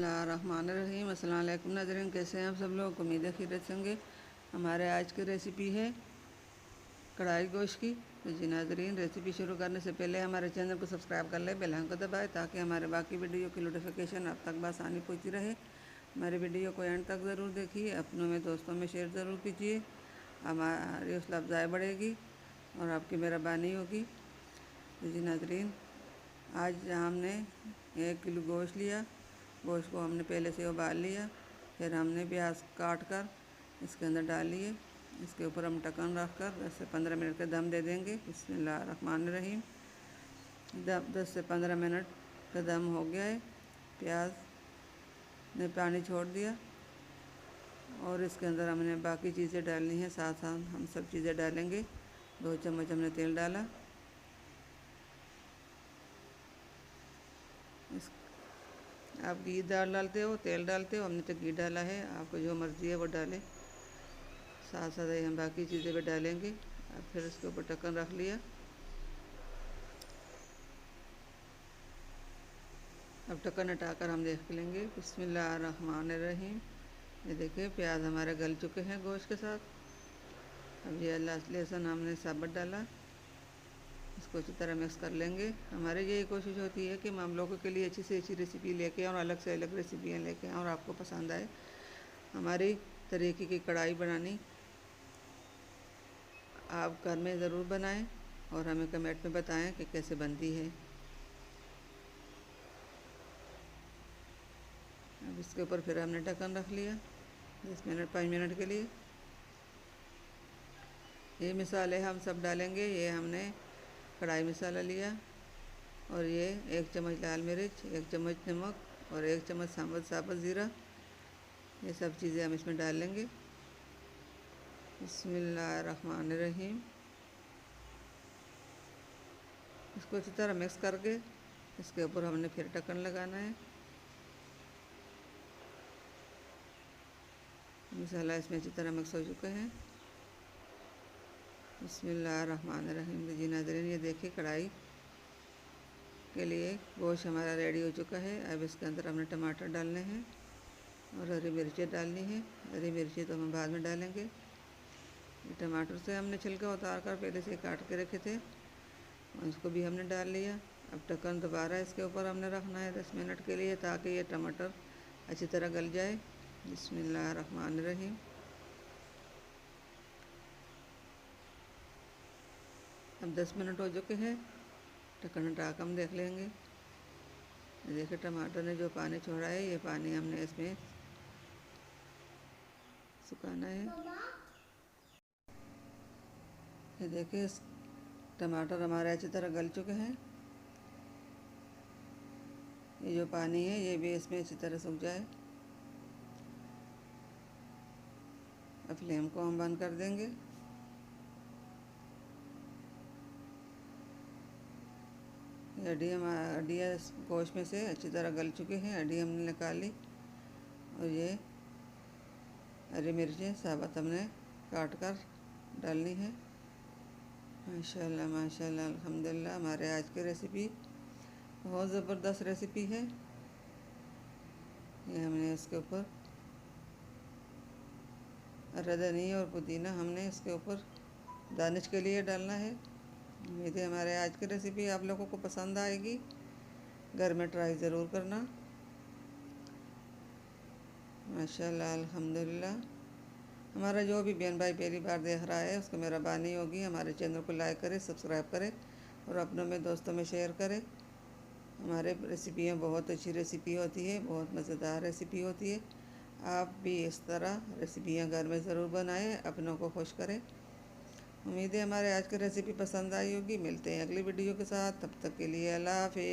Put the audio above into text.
बिस्मिल्लाहिर्रहमानिर्रहीम। अस्सलाम वालेकुम नाज़रीन, कैसे हैं आप सब लोग? उम्मीद है खैरियत से होंगे। हमारे आज की रेसिपी है कढ़ाई गोश्त की। तो जी नाज़रीन, रेसिपी शुरू करने से पहले हमारे चैनल को सब्सक्राइब कर लें, बेल आइकन को दबाएं ताकि हमारे बाकी वीडियो की नोटिफिकेशन आप तक बआसानी पहुँचती रहे। हमारे वीडियो को एंड तक ज़रूर देखिए, अपनों में दोस्तों में शेयर ज़रूर कीजिए। हमारी हौसला अफजाई बढ़ेगी और आपकी मेहरबानी होगी। तो जी नाज़रीन, आज हमने 1 किलो गोश्त लिया। गोश्त को हमने पहले से उबाल लिया, फिर हमने प्याज काट कर इसके अंदर डाल लिए। इसके ऊपर हम ढक्कन रख कर 10 से 15 मिनट का दम दे देंगे। बिस्मिल्लाहिर्रहमानिर्रहीम। 10 से 15 मिनट का दम हो गया है। प्याज ने पानी छोड़ दिया और इसके अंदर हमने बाकी चीज़ें डालनी है, साथ साथ हम सब चीज़ें डालेंगे। 2 चम्मच हमने तेल डाला। आप घी डालते हो, तेल डालते हो, हमने तो घी डाला है, आपको जो मर्ज़ी है वो डालें। साथ साथ ही हम बाकी चीज़ें भी डालेंगे। अब फिर इसके ऊपर ढक्कन रख लिया। अब ढक्कन हटाकर हम देख लेंगे। बिस्मिल्लाहिर्रहमानिर्रहीम। ये देखिए, प्याज हमारे गल चुके हैं गोश्त के साथ। अब ये लहसुन हमने साबुत डाला, इसको अच्छी तरह मिक्स कर लेंगे। हमारी यही कोशिश होती है कि हम लोगों के लिए अच्छी से अच्छी रेसिपी लेके आएँ और अलग से अलग रेसिपियाँ लेके आएँ और आपको पसंद आए। हमारी तरीके की कढ़ाई बनानी आप घर में ज़रूर बनाएं और हमें कमेंट में बताएं कि कैसे बनती है। अब इसके ऊपर फिर हमने ढक्कन रख लिया 5 मिनट के लिए। ये मसाले हम सब डालेंगे। ये हमने कढ़ाई मसाला लिया और ये 1 चम्मच लाल मिर्च, 1 चम्मच नमक और 1 चम्मच साबुत ज़ीरा, ये सब चीज़ें हम इसमें डाल लेंगे। बिस्मिल्लाहिर्रहमानिर्रहीम। इसको अच्छी तरह मिक्स करके इसके ऊपर हमने फिर ढक्कन लगाना है। मसाला इसमें अच्छी तरह मिक्स हो चुका है। बिस्मिल्लाहिर्रहमानिर्रहीम। जी नाज़रीन, ये देखिए, कढ़ाई के लिए गोश्त हमारा रेडी हो चुका है। अब इसके अंदर हमने टमाटर डालने हैं और हरी मिर्चें डालनी है। हरी मिर्चें तो हम बाद में डालेंगे। टमाटर से हमने छिलका उतार कर पहले से काट के रखे थे, उसको भी हमने डाल लिया। अब ढक्कन दोबारा इसके ऊपर हमने रखना है 10 मिनट के लिए, ताकि ये टमाटर अच्छी तरह गल जाए। बिस्मिल्लाहिर्रहमानिर्रहीम। अब 10 मिनट हो चुके हैं। ढक्कन हटा कर हम देख लेंगे। देखिए, टमाटर ने जो पानी छोड़ा है, ये पानी हमने इसमें सुखाना है। ये देखिए, टमाटर हमारे अच्छी तरह गल चुके हैं। ये जो पानी है ये भी इसमें अच्छी तरह सूख जाए। अब फ्लेम को हम बंद कर देंगे। हड्डियाँ गोश्त में से अच्छी तरह गल चुकी हैं। हड्डी हमने निकाली और ये हरी मिर्चें साबुत हमने काट कर डालनी है। माशाल्लाह माशाल्लाह, अल्हम्दुलिल्लाह। हमारे आज की रेसिपी बहुत ज़बरदस्त रेसिपी है। ये हमने इसके ऊपर हरा धनिया और पुदीना हमने इसके ऊपर गार्निश के लिए डालना है। उम्मीद है हमारे आज की रेसिपी आप लोगों को पसंद आएगी। घर में ट्राई ज़रूर करना। माशाल्लाह, अल्हम्दुलिल्लाह। हमारा जो भी बहन भाई पहली बार देख रहा है, उसको मेहरबानी होगी हमारे चैनल को लाइक करें, सब्सक्राइब करें और अपनों में दोस्तों में शेयर करें। हमारे रेसिपियाँ बहुत अच्छी रेसिपी होती है, बहुत मज़ेदार रेसिपी होती है। आप भी इस तरह रेसिपियाँ घर में ज़रूर बनाएं, अपनों को खुश करें। उम्मीद है हमारे आज की रेसिपी पसंद आई होगी। मिलते हैं अगली वीडियो के साथ, तब तक के लिए अल्लाह हाफ़िज़।